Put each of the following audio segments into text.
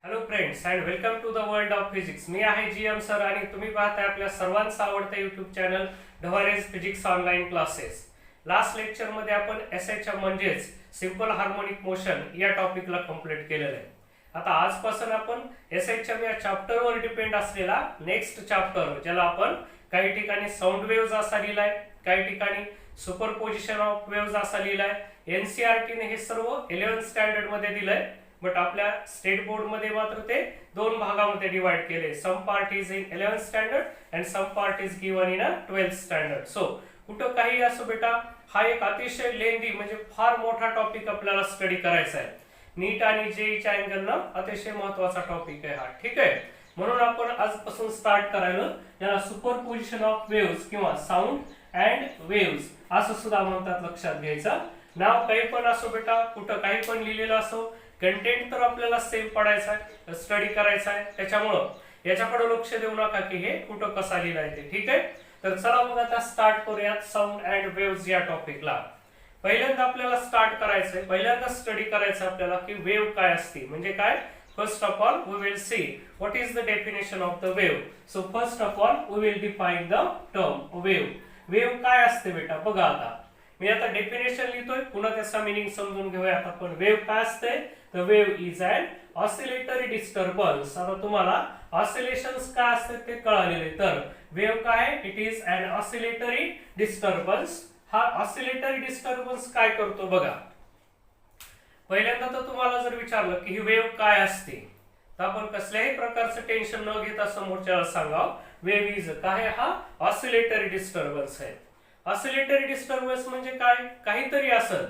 Hello friends and welcome to the world of physics. मी आहे GM sir आणि तुम्ही पाहताय आपल्या सर्वांचं आवडतं YouTube चॅनल ढवारेज physics online classes. Last lecture मध्ये आपण SHM म्हणजेच सिंपल हार्मोनिक मोशन या टॉपिकला कंप्लीट केलेलं आहे. आता आजपासून आपण SHM या चॅप्टरवर डिपेंड असलेला नेक्स्ट चॅप्टर, ज्याला आपण काही ठिकाणी साऊंड वेव्हज असा लिहिलाय, काही ठिकाणी सुपरपोजिशन ऑफ वेव्हज असा लिहिलाय. NCERT ने हे सर्व 11th स्टँडर्ड मध्ये दिलंय, बट आपल्या स्टेट बोर्ड मध्ये मात्र ते दोन भागामध्ये डिवाइड केले. Some part is in 11th standard and some part is given in 12th standard. So कुठं काही असो बेटा, हा एक अतिशय लेंदी म्हणजे फार मोठा टॉपिक आपल्याला स्टडी करायचा आहे. नीट आणि जेईच्या अँगलनं अतिशय महत्वाचा टॉपिक आहे हा. ठीक आहे, म्हणून आपण आजपासून स्टार्ट करायला याला सुपरपोजिशन ऑफ वेव्हज किंवा साऊंड अँड वेव्हज असं सुद्धा म्हणतात, लक्षात घ्यायचं. नाव काही पण असो बेटा, कुठं काही पण लिहिलेलं असो, कंटेंट तर आपल्याला सेम पडायचा आहे, स्टडी करायचा आहे. त्याच्यामुळं याच्याकडे लक्ष देऊ नका की हे कुठं कसा लिहिलाय ते. ठीक आहे, तर चला मग आता स्टार्ट करूयात साऊंड अँड वेव्हज या टॉपिकला. पहिल्यांदा आपल्याला स्टार्ट करायचंय, पहिल्यांदा स्टडी करायचं आपल्याला की वेव्ह काय असते, म्हणजे काय. First of all we will see what is the definition of the wave. So first of all we will define the term wave. Wave काय असते बेटा, बघा आता मी आता डेफिनेशन लिहितोय, पुन्हा त्याचा मिनिंग समजून घेऊया. आता पण वेव्ह काय असते, the wave is an oscillatory disturbance. आता तुम्हाला ऑसिलेशन्स काय असते ते कळालेले, तर वेव्ह काय, it is an oscillatory disturbance. हा ऑसिलेटरी डिस्टर्बन्स काय करतो बघा. पहिल्यांदा तर तुम्हाला जर विचारलं की ही वेव्ह काय असते, तर आपण कसल्याही प्रकारचं टेन्शन न घेता समोरच्याला सांगावं वेव्ह इज काय, हा ऑसिलेटरी डिस्टर्बन्स आहे. ऑसिलेटरी डिस्टर्बन्स म्हणजे काय, काहीतरी असेल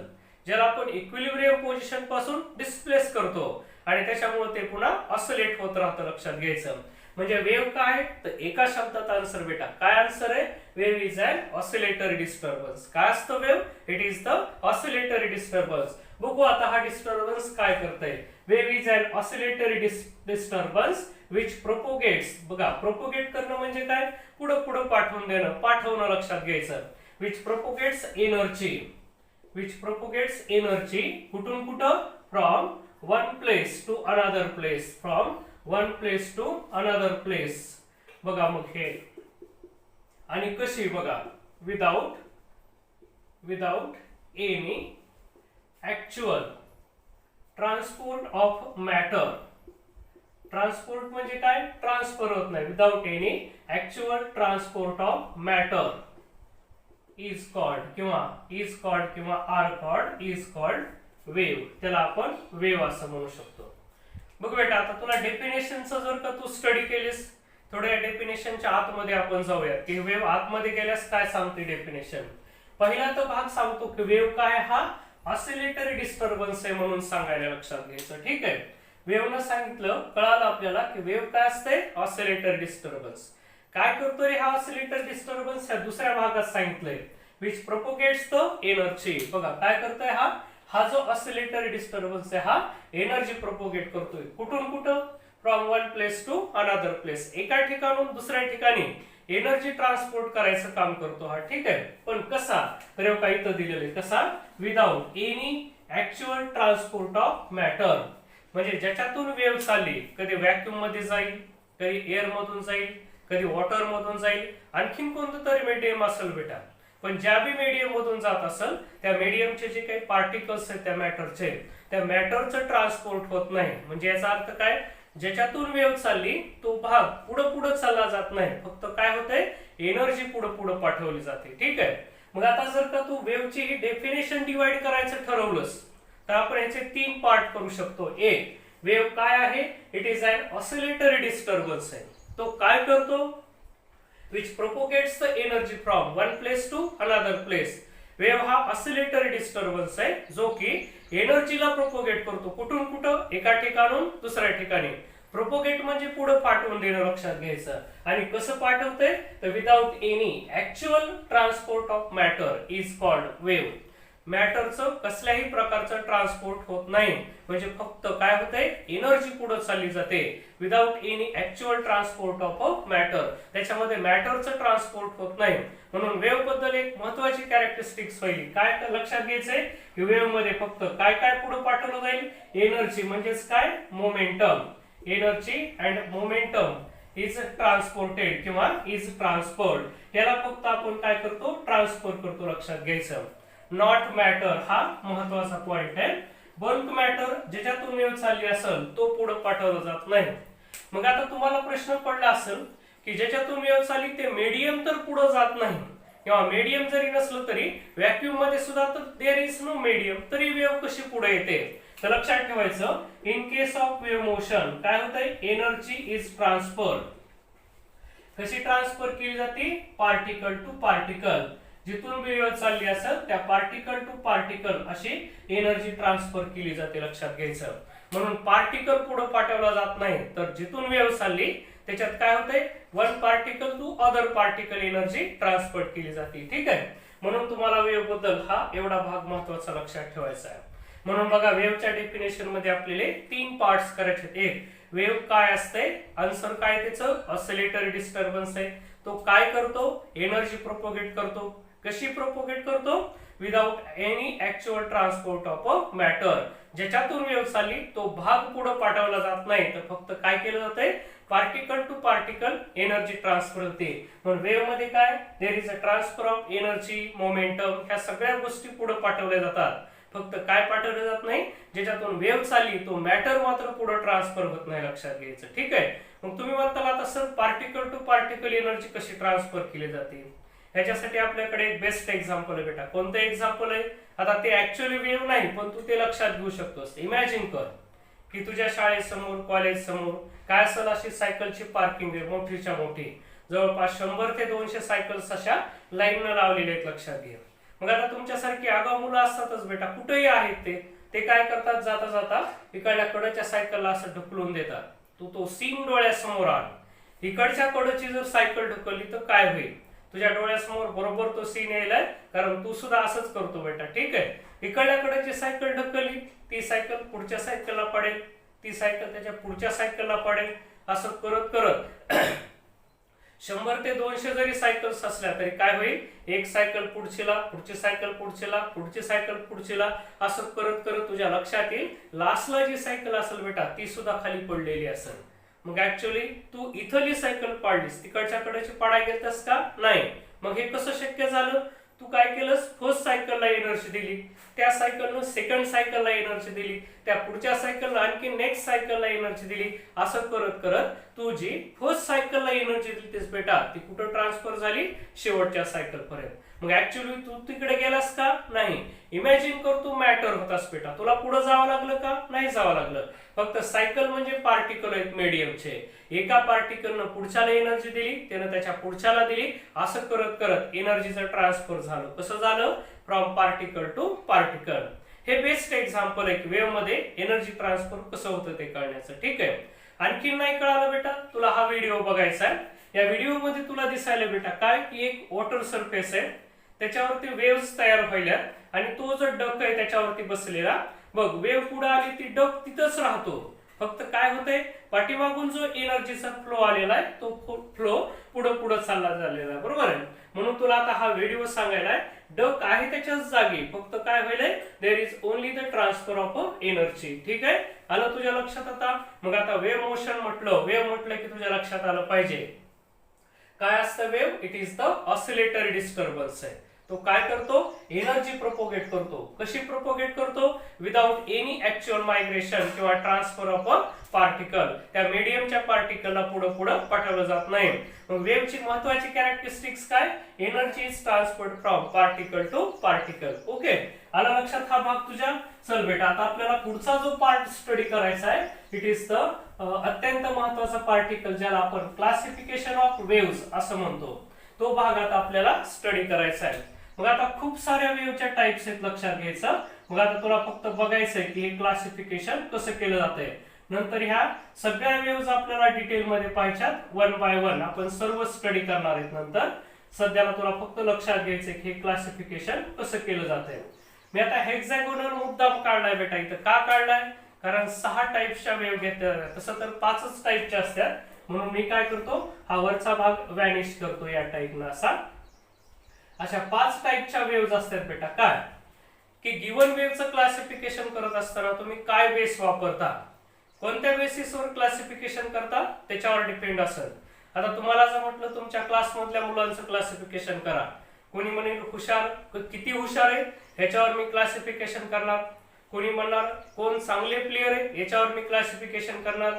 ज्याला आपण इक्विलिब्रियम पोझिशन पासून डिस्प्लेस करतो आणि त्याच्यामुळे ते पुन्हा ऑसिलेट होत राहतं, लक्षात घ्यायचं. म्हणजे वेव्ह काय, तर एका शब्दात आन्सर बेटा. काय आन्सर आहे, wave is an oscillatory disturbance. काय असतं wave, it is the oscillatory disturbance. बघू आता हा डिस्टर्बन्स काय करतंय. Wave is an oscillatory disturbance which propagates. बघा, प्रोपोगेट करणं म्हणजे काय, पुढं पुढं पाठवून देणं, पाठवणं, लक्षात घ्यायचं. Which propagates energy, which propagates energy कुठून कुठं, from one place to another place, from one place to another place. बघा मग हे आणि कशी, बघा, without any actual transport of matter. Transport म्हणजे काय, ट्रान्सफर होत नाही. Without any actual transport of matter is called किंवा are called is called wave. त्याला आपण वेव्ह असं म्हणू शकतो. बघ बेटा, आता तुला डेफिनेशनचं जर का तू स्टडी केलीस, थोड्या डेफिनेशनच्या आतमध्ये आपण जाऊया की वेव्ह आतमध्ये गेल्यास काय सांगते डेफिनेशन. पहिला तो भाग सांगतो की वेव्ह काय, हा ऑसिलेटरी डिस्टर्बन्स आहे म्हणून सांगायला, लक्षात घ्यायचं. ठीक आहे, वेव्हनं सांगितलं, कळालं आपल्याला की वेव्ह काय असते, ऑसिलेटरी डिस्टर्बन्स. काय करतो रे हा ऑसिलेटरी डिस्टर्बन्स, ह्या दुसऱ्या भागात सांगितलंय विच प्रोपोगेट्स द एनर्जी. बघा काय करतोय हा जो ऑसिलेटरी डिस्टर्बन्स आहे हा एनर्जी प्रोपोगेट करतोय. कुठून कुठं, from one place to another place. एका ठिकाणून दुसऱ्या ठिकाणी एनर्जी ट्रान्सपोर्ट करायचं काम करतो हा. ठीक आहे, पण कसा, तर काही इथं दिलेलं आहे कसा, without any actual transport of matter. म्हणजे ज्याच्यातून वेव्ह चालली, कधी व्हॅक्यूम मध्ये जाईल, कधी एअर मधून जाईल, कधी वॉटर मधून जाईल, आणखीन कोणतं तरी मीडियम असेल बेटा. पण ज्या बी मीडियम मधून जात असेल त्या मीडियमचे जे काही पार्टिकल्स आहेत त्या मॅटरचे, त्या मॅटरचं ट्रान्सपोर्ट होत नाही. म्हणजे याचा अर्थ काय, ज्याच्यातून वेव्ह चालली तो भाग पुढं पुढं चालला जात नाही, फक्त काय होतंय, एनर्जी पुढं पुढं पाठवली जाते. ठीक आहे, मग आता जर का तू वेव्हची ही डेफिनेशन डिवाइड करायचं ठरवलंस, तर आपण याचे 3 पार्ट करू शकतो. एक, वेव्ह काय आहे, it is an oscillatory disturbance आहे. तो काय करतो, which propagates the energy from one place to another place. Wave हा ऑसिलेटरी डिस्टर्बन्स आहे जो की एनर्जीला प्रोपोगेट करतो. कुठून कुठं, एका ठिकाणून दुसऱ्या ठिकाणी. प्रोपोगेट म्हणजे पुढे पाठवून देणं, लक्षात घ्यायचं. आणि कसं पाठवते, तर without any actual transport of matter is called wave. मॅटरचं कसल्याही प्रकारचं ट्रान्सपोर्ट होत नाही, म्हणजे फक्त काय होतंय, एनर्जी पुढे चालली जाते without any actual transport of matter. त्याच्यामध्ये मॅटरचं ट्रान्सपोर्ट होत नाही. म्हणून वेव्ह बद्दल एक महत्वाची कॅरेक्टरिस्टिक्स पहिली काय लक्षात घ्यायचंय की वेव्ह मध्ये फक्त काय काय पुढे पाठवलं जाईल, एनर्जी म्हणजेच काय, momentum. Energy and momentum is transported किंवा इज ट्रान्सफर्ड, याला फक्त आपण काय करतो, ट्रान्सफर करतो, लक्षात घ्यायचं. नॉट मॅटर हा महत्वाचा पॉइंट आहे. बल्क मॅटर ज्याच्यातून वेव्ह चालली असेल तो पुढे पाठवला जात नाही. मग आता तुम्हाला प्रश्न पडला असेल की ज्याच्यातून वेव्ह चालली ते मीडियम तर पुढे जात नाही, किंवा मीडियम जरी नसलं तरी व्हॅक्यूम मध्ये सुद्धा तर देयर इज नो मीडियम, तरी वेव्ह कशी पुढे येते. तर लक्षात ठेवायचं, in case of wave motion काय होतंय, एनर्जी इज ट्रान्सफर्ड. कशी ट्रान्सफर केली जाते, पार्टिकल टू पार्टिकल. जिथून वेव्ह चालली असेल त्या पार्टिकल टू पार्टिकल अशी एनर्जी ट्रान्सफर केली जाते, लक्षात घ्यायचं. म्हणून पार्टिकल पुढे पाठवला जात नाही, तर जिथून वेव्ह चालली त्याच्यात काय होतंय, one particle to other particle energy transfer केली जाते. ठीक आहे, म्हणून तुम्हाला वेव्ह बद्दल हा एवढा भाग महत्वाचा लक्षात ठेवायचा आहे. म्हणून बघा, वेव्हच्या डेफिनेशन मध्ये आपल्याला 3 पार्ट्स करायचे. एक, वेव्ह काय असते, आन्सर काय त्याचं, ऑसिलेटरी डिस्टर्बन्स आहे. तो काय करतो, एनर्जी प्रोपोगेट करतो. कशी प्रोपोगेट करतो, without any actual transport of a matter. ज्याच्यातून वेव्ह चालली तो भाग पुढे पाठवला जात नाही, तर फक्त काय केलं जातंय, particle to particle energy transfer होते. म्हणून वेव्ह मध्ये काय, there is a transfer of energy, momentum, ह्या सगळ्या गोष्टी पुढे पाठवल्या जातात. फक्त काय पाठवलं जात नाही, ज्याच्यातून वेव्ह चालली तो मॅटर मात्र पुढे ट्रान्सफर होत नाही, लक्षात घ्यायचं. ठीक आहे, मग तुम्ही म्हणताल आता sir particle to particle energy कशी ट्रान्सफर केली जाते, ह्याच्यासाठी आपल्याकडे एक बेस्ट एक्झाम्पल आहे बेटा. कोणतं एक्झाम्पल आहे, आता ते ऍक्च्युअली वेव्ह नाही पण तू ते लक्षात घेऊ शकतोस. इमॅजिन कर की तुझ्या शाळेसमोर, कॉलेज समोर काय असेल, अशी सायकलची पार्किंग आहे मोठीच्या मोठी, जवळपास 100 ते 200 सायकल्स अशा लाईननं लावलेल्या आहेत, लक्षात घे. मग आता तुमच्यासारखी आगाऊ मुलं असतातच बेटा, कुठेही आहेत ते काय करतात, जाता जाता इकडल्या कडच्या सायकलला असं ढकलून देतात. तू तो सीन डोळ्यासमोर आण, इकडच्या कडची जर सायकल ढकलली तर काय होईल, तुझ्या डोळ्यासमोर बरोबर तो सीन यायलाय, कारण तू सुद्धा असंच करतो बेटा. ठीक आहे, इकडल्या कडेची सायकल ढकलली, ती सायकल पुढच्या सायकलला पडेल, ती सायकल त्याच्या पुढच्या सायकलला पडेल, असं करत करत 100 ते 200 जरी सायकल्स असल्या तरी काय होईल, एक सायकल पुढचीला, पुढची सायकल पुढचीला, पुढची सायकल पुढचीला, असं करत करत तुझ्या लक्षात येईल लास्टला जी सायकल असेल बेटा ती सुद्धा खाली पडलेली असेल. मग ऍक्च्युअली तू इथली सायकल पाडलीस, तिकडच्या कडेची पाडाय गेलतस का, नाही. मग हे कसं शक्य झालं, तू काय केलंस, फर्स्ट सायकलला एनर्जी दिली, त्या सायकलनं सेकंड सायकलला एनर्जी दिली, त्या पुढच्या सायकलला आणखी नेक्स्ट सायकलला एनर्जी दिली, असं करत करत तू जी फर्स्ट सायकलला एनर्जी दिलीस बेटा ती कुठं ट्रान्सफर झाली, शेवटच्या सायकल पर्यंत. मग ऍक्च्युअली तू तिकडे गेलास का, नाही. इमॅजिन कर तू मॅटर होतास बेटा, तुला पुढे जावं लागलं का, नाही जावं लागलं. फक्त सायकल म्हणजे पार्टिकल आहेत मीडियमचे, एका पार्टिकलनं पुढच्याला एनर्जी दिली, त्यानं त्याच्या पुढच्याला दिली, असं करत करत एनर्जीचं ट्रान्सफर झालं. कसं झालं, फ्रॉम पार्टिकल टू पार्टिकल. हे बेस्ट एक्झाम्पल आहे की वेव्ह मध्ये एनर्जी ट्रान्सफर कसं होतं ते कळण्याचं. ठीक आहे, आणखी नाही कळालं बेटा, तुला हा व्हिडिओ बघायचा आहे. या व्हिडिओ मध्ये तुला दिसायला बेटा काय की एक वॉटर सरफेस आहे, त्याच्यावरती वेव्स तयार व्हायला, आणि तो जो डक आहे त्याच्यावरती बसलेला, बघ वेव्ह पुढे आली ती डक तिथंच राहतो. फक्त काय होतंय, पाठीमागून जो एनर्जीचा फ्लो आलेला आहे तो फ्लो पुढे पुढे चालला झालेला आहे, बरोबर आहे. म्हणून तुला आता हा व्हिडिओ सांगायला आहे, डक आहे त्याच्याच जागी, फक्त काय होईल, there is only the transfer of energy. ठीक आहे, आलं तुझ्या लक्षात आता. मग आता वेव्ह मोशन म्हटलं, वेव्ह म्हटलं की तुझ्या लक्षात आलं पाहिजे काय असतं wave, it is the oscillatory disturbance आहे. तो काय करतो, एनर्जी प्रोपोगेट करतो. कशी प्रोपोगेट करतो, विदाउट एनी ऍक्च्युअल मायग्रेशन किंवा ट्रान्सफर ऑफ अ पार्टिकल. त्या मीडियमच्या पार्टिकलला पुढे पुढे पाठवलं जात नाही. मग वेव्हची महत्वाची कॅरेक्टरिस्टिक्स काय, energy is transferred from particle to particle. Okay, आला लक्षात हा भाग तुझ्या. चल बेटा, आता आपल्याला पुढचा जो पार्ट स्टडी करायचा आहे, इट इज द अत्यंत महत्वाचा पार्टिकल, ज्याला आपण क्लासिफिकेशन ऑफ वेव्हज असं म्हणतो. तो भाग आता आपल्याला स्टडी करायचा आहे. मग आता खूप साऱ्या वेव्हच्या टाइप्स आहेत, लक्षात घ्यायचं. मग आता तुला फक्त बघायचंय की हे क्लासिफिकेशन कसं केलं जातंय. नंतर ह्या सगळ्या वेव्हज आपल्याला डिटेल मध्ये पाहिजेत, 1 बाय 1 आपण सर्व स्टडी करणार आहेत नंतर. सध्याला तुला फक्त लक्षात घ्यायचंय की हे क्लासिफिकेशन कसं केलं जातंय. मी आता हेक्सागोनल मुद्दाम काढलाय बेटा इथं. का काढलाय, कारण 6 टाइप्सच्या वेव्ह घेतल्या, तसं तर 5च टाइपच्या असतात. म्हणून मी काय करतो, हा वरचा भाग व्हॅनिश करतो या टाइपनं असा. अशा 5 टाइपच्या वेव्हज असतात बेटा. काय की गिवन वेव्हचं क्लासिफिकेशन करत असताना तुम्ही काय बेस वापरता, कोणत्या बेसिसवर क्लासिफिकेशन करता त्याच्यावर डिपेंड असेल. आता तुम्हाला जर म्हटलं तुमच्या क्लासमधल्या मुलांचं क्लासिफिकेशन करा, कोणी म्हणेल हुशार, किती हुशार आहे ह्याच्यावर मी क्लासिफिकेशन करणार, कोणी म्हणणार कोण चांगले प्लेयर आहे याच्यावर मी क्लासिफिकेशन करणार,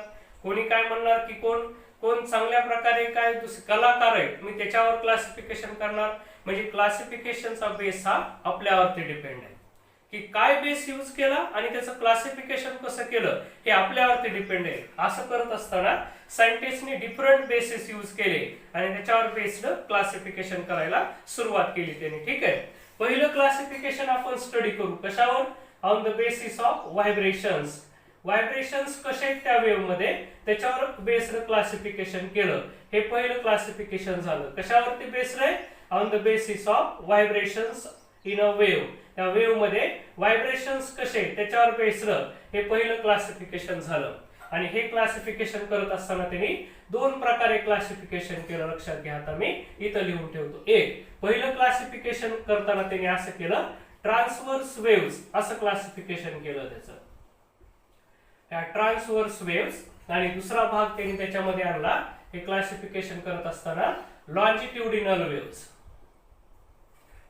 कोणी काय म्हणणार की कोण कोण चांगल्या प्रकारे काय कलाकार आहे मी त्याच्यावर क्लासिफिकेशन करणार. म्हणजे क्लासिफिकेशनचा बेस हा आपल्यावरती डिपेंड आहे की काय बेस यूज केला आणि त्याचं क्लासिफिकेशन कसं केलं हे आपल्यावरती डिपेंड आहे. असं करत असताना सायंटिस्टनी डिफरंट बेसिस यूज केले आणि त्याच्यावर बेस्ड क्लासिफिकेशन करायला सुरुवात केली त्यांनी. ठीक आहे, पहिलं क्लासिफिकेशन आपण स्टडी करू कशावर, on the basis of vibrations. Vibrations कसे आहेत त्या वेव्ह मध्ये त्याच्यावर बेस्ड क्लासिफिकेशन केलं. हे पहिलं क्लासिफिकेशन झालं. कशावरती बेस्ड आहे, on the basis of vibrations in a wave. त्या वेव्ह मध्ये व्हायब्रेशन्स कसे त्याच्यावर बेस्ड हे पहिलं क्लासिफिकेशन झालं. आणि हे क्लासिफिकेशन करत असताना त्यांनी दोन प्रकारे क्लासिफिकेशन केलं. लक्षात घ्या, आता मी इथं लिहून ठेवतो. एक, पहिलं क्लासिफिकेशन करताना त्यांनी असं केलं, ट्रान्सव्हर्स वेव्स असं क्लासिफिकेशन केलं त्याचं, ट्रान्सव्हर्स वेव्स. आणि दुसरा भाग त्यांनी त्याच्यामध्ये आणला हे क्लासिफिकेशन करत असताना longitudinal waves,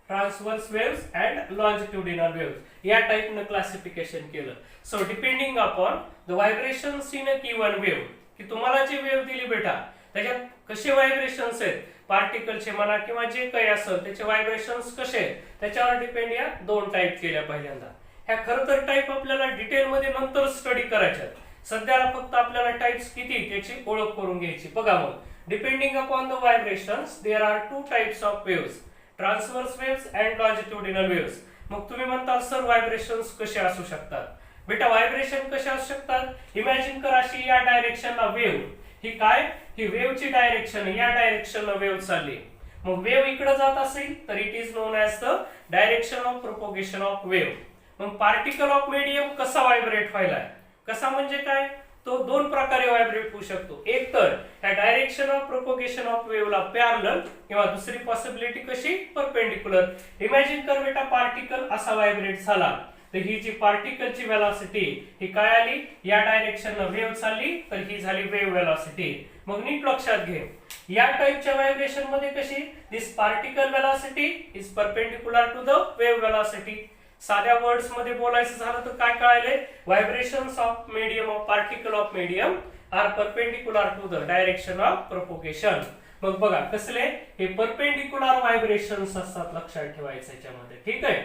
transverse waves and longitudinal waves या टाइपनं क्लासिफिकेशन केलं. So depending upon the vibrations in a given wave, की तुम्हाला जी वेव्ह दिली बेटा त्याच्यात कसे व्हायब्रेशन्स आहेत, पार्टिकलचे म्हणा किंवा जे काही असेल त्याचे व्हायब्रेशन्स कसे आहेत त्याच्यावर डिपेंड या दोन टाइप केल्या पहिल्यांदा. ह्या खरं तर टाइप आपल्याला डिटेलमध्ये नंतर स्टडी करायच्या. सध्याला फक्त आपल्याला टाइप्स किती त्याची ओळख करून घ्यायची. बघा मग, depending upon the vibrations there are two types of waves, transverse waves and longitudinal waves. मग तुम्ही म्हणता सर व्हायब्रेशन्स कसे असू शकतात? बेटा व्हायब्रेशन कसे असू शकतात, इमॅजिन करा अशी या डायरेक्शनला वेव्ह, ही काय, ही वेव्हची डायरेक्शन, या डायरेक्शनला वेव्ह चालली. मग वेव्ह इकडे जात असेल तर it is non as the direction of propagation of wave. मग पार्टिकल ऑफ मीडियम कसा व्हायब्रेट व्हायलाय, कसा म्हणजे काय, तो दोन प्रकारे व्हायब्रेट होऊ शकतो. एक तर या डायरेक्शन ऑफ प्रोपोगेशन ऑफ वेव्हला पॅरलल, किंवा दुसरी पॉसिबिलिटी कशी, परपेंडिक्युलर. इमॅजिन कर बेटा पार्टिकल असा व्हायब्रेट झाला तर ही जी पार्टिकलची व्हेलॉसिटी ही काय आली, या डायरेक्शनला वेव्ह चालली तर ही झाली वेव्ह व्हेलॉसिटी. मग नीट लक्षात घे, या टाइपच्या व्हायब्रेशन मध्ये कशी, this particle velocity is perpendicular to the wave velocity. साध्या वर्ड्स मध्ये बोलायचं झालं तर काय कळाले, vibrations of medium of particle of medium are perpendicular to the direction of propagation. मग बघा कसले, हे परपेंडिक्युलर व्हायब्रेशन्स असतात, लक्षात ठेवायचं याच्यामध्ये. ठीक आहे,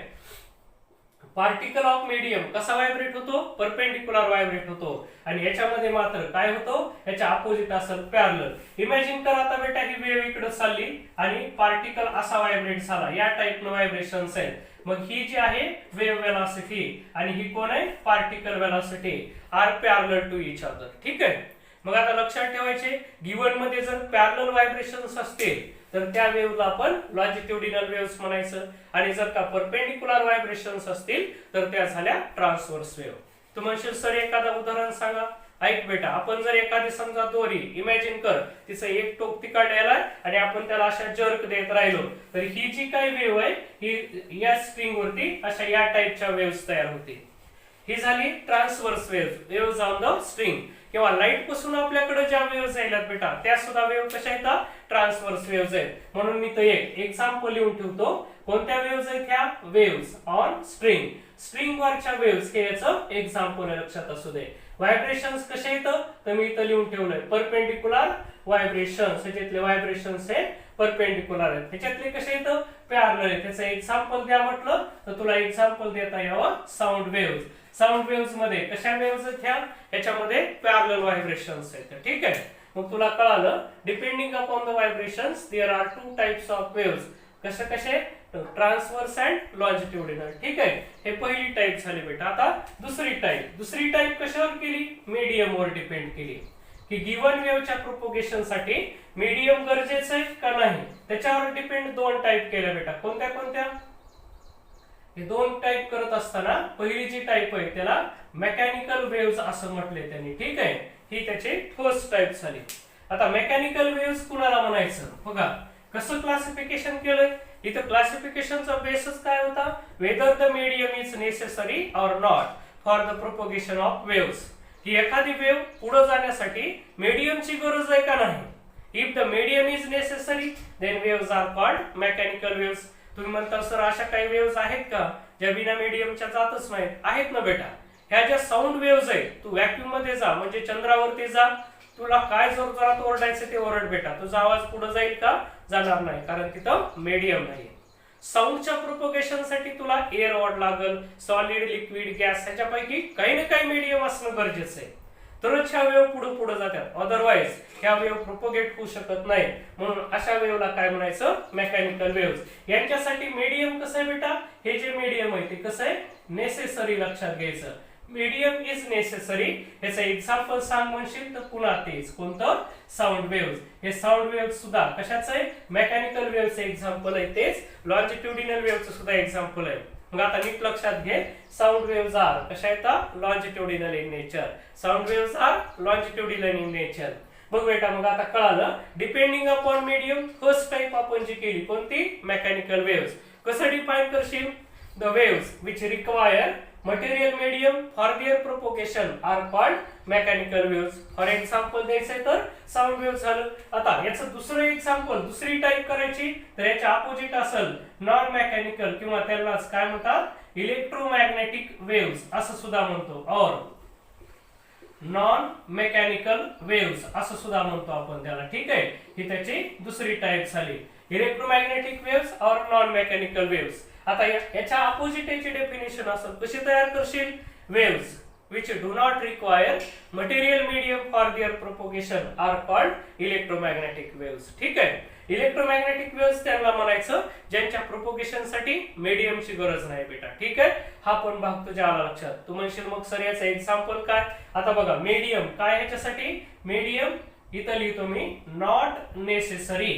पार्टिकल ऑफ मीडियम कसा व्हायब्रेट होतो, परपेंडिक्युलर व्हायब्रेट होतो. आणि याच्यामध्ये मात्र काय होतो, याच्या अपोजिट असेल पॅरलल. इमॅजिन करा आता बेटा ही वेव्ह इकडे चालली आणि पार्टिकल असा व्हायब्रेट झाला, या टाइपनं व्हायब्रेशन्स आहेत. मग ही जी आहे वेव्ह वेलॉसिटी आणि ही कोण आहे, particle velocity, are parallel to each other. ठीक आहे, मग आता लक्षात ठेवायचे, गिवन मध्ये जर पॅरलल व्हायब्रेशन्स असतील तर त्या वेव्हला आपण लॉन्जिट्युडिनल वेव्हस म्हणायचं, आणि जर का परपेंडिक्युलर व्हायब्रेशन्स असतील तर त्या झाल्या ट्रान्सव्हर्स वेव्ह. तू म्हणशील सर एखादं उदाहरण सांगा. ऐक बेटा, आपण जर एखादी समजा दोरी इमॅजिन कर, तिचं एक टोक तिकडे यायला आणि आपण त्याला अशा जर्क देत राहिलो तर ही जी काही वेव्ह आहे ही या स्ट्रिंग वरती अशा या टाइपच्या वेव्हस तयार होतील. ही झाली transverse waves on the string. किंवा लाईट पासून आपल्याकडे ज्या वेव्हज आहेत बेटा त्या सुद्धा वेव्ह कशा येतात, ट्रान्सव्हर्स वेव्हज आहेत. म्हणून मी तर एक एक्झाम्पल लिहून ठेवतो. कोणत्या वेव्हज आहेत ह्या, वेव्हज ऑन स्ट्रिंग. स्ट्रिंग वरच्या वेव्हज हे याचं एक्झाम्पल लक्षात असू दे. व्हायब्रेशन्स कसे येतं तर मी इथं लिहून ठेवलंय, परपेंडिक्युलर व्हायब्रेशन्स. ह्याच्यातले व्हायब्रेशन्स हे परपेंडिक्युलर आहेत. ह्याच्यातले कसे येतं, पॅरलल आहे. त्याचं एक्झाम्पल द्या म्हटलं तर तुला एक्झाम्पल देता यावं, साऊंड वेव्हज. साऊंड वेव्हज मध्ये कशा वेव्हज आहेत ह्या, याच्यामध्ये पॅरलल व्हायब्रेशन्स आहेत. ठीक आहे, मग तुला कळालं, depending upon the vibrations there are two types of waves. कसे कसे, ट्रान्सव्हर्स अँड लॉन्जिट्युडिनल. ठीक आहे, हे पहिली टाइप झाली बेटा. आता दुसरी टाइप कशावर केली, मीडियम वर डिपेंड केली, की गिवन वेव्हच्या प्रोपोगेशन साठी मीडियम गरजेचं आहे का नाही त्याच्यावर डिपेंड दोन टाइप केल्या बेटा. कोणत्या कोणत्या, हे दोन टाइप करत असताना पहिली जी टाइप आहे त्याला मेकॅनिकल वेव्हज असं म्हटले त्यांनी. ठीक आहे, ही त्याची फर्स्ट टाइप झाली. आता मेकॅनिकल वेव्हज कुणाला म्हणायचं, बघा कसं क्लासिफिकेशन केलंय. इथं क्लासिफिकेशनचा बेसच काय होता, whether the medium is necessary or not for the propagation of waves. की एखादी वेव्ह पुढे जाण्यासाठी मीडियमची गरज आहे का नाही. If the medium is necessary then waves are called mechanical waves. तुम्ही म्हणता सर अशा काही वेव्हज आहेत का ज्या बिना मीडियमच्या जातच नाहीत? आहेत ना बेटा. ह्या ज्या साऊंड वेव्हज आहेत, तू व्हॅक्यूम मध्ये जा म्हणजे चंद्रावरती जा, तुला काय जोरात ओरडायचं ते ओरड बेटा, तुझा आवाज पुढे जाईल का? जाणार नाही, कारण तिथं मीडियम नाही. साऊंडच्या प्रोपोगेशन साठी तुला एअर वॉड लागल, सॉलिड, लिक्विड, गॅस, ह्याच्यापैकी काही ना काही मीडियम असणं गरजेचं आहे, तरच ह्या वेव्ह पुढे जातात. अदरवाइज ह्या वेव्ह प्रोपोगेट होऊ शकत नाही. म्हणून अशा वेव्हला काय म्हणायचं? Mechanical waves. यांच्यासाठी मीडियम कसं आहे बेटा? हे जे मीडियम आहे ते कसं आहे? नेसेसरी. लक्षात घ्यायचं, मीडियम इज नेसेसरी. याचं एक्झाम्पल सांग म्हणशील तर पुन्हा तेच कोणतं? Sound waves. हे साऊंड वेव्हज सुद्धा कशाचं आहे? मेकॅनिकल वेव्हचं एक्झाम्पल आहे. तेच लॉन्जिट्युडिनल वेव्हचं सुद्धा एक्झाम्पल आहे. मग आता नीट लक्षात घे, साऊंड वेव्हज आर कशा येतात? Longitudinal in nature. Sound waves are longitudinal in nature. बघ बेटा, मग आता कळालं. Depending upon medium first type आपण जी केली कोणती? Mechanical waves. कसं डिफाइन करशील? The waves which require material medium for their propagation are called mechanical waves. For example द्यायचंय तर साऊंड वेव्ह झालं. आता याचं दुसरं एक्झाम्पल, दुसरी टाइप करायची तर याच्या अपोजिट असेल नॉन मेकॅनिकल, किंवा त्यालाच काय म्हणतात? इलेक्ट्रोमॅग्नेटिक वेव्हज असं सुद्धा म्हणतो, और नॉन मेकॅनिकल वेव्हज असं सुद्धा म्हणतो आपण त्याला. ठीक आहे, ही त्याची दुसरी टाइप झाली, इलेक्ट्रोमॅग्नेटिक वेव्हज और नॉन मेकॅनिकल वेव्हज. आता याच्या अपोजिट याची डेफिनेशन असेल, कशी तयार करशील? Waves which do not require material medium for their propagation are called electromagnetic waves. ठीक आहे, इलेक्ट्रोमॅग्नेटिक वेव्हज त्यांना म्हणायचं ज्यांच्या प्रोपोगेशन साठी मीडियमची गरज नाही बेटा. ठीक आहे, हा पण भाग तुझ्या आला लक्षात. तू म्हणशील मग सर याचं एक्झाम्पल काय? आता बघा, मीडियम काय ह्याच्यासाठी? मीडियम इथं लिहितो मी नॉट नेसेसरी.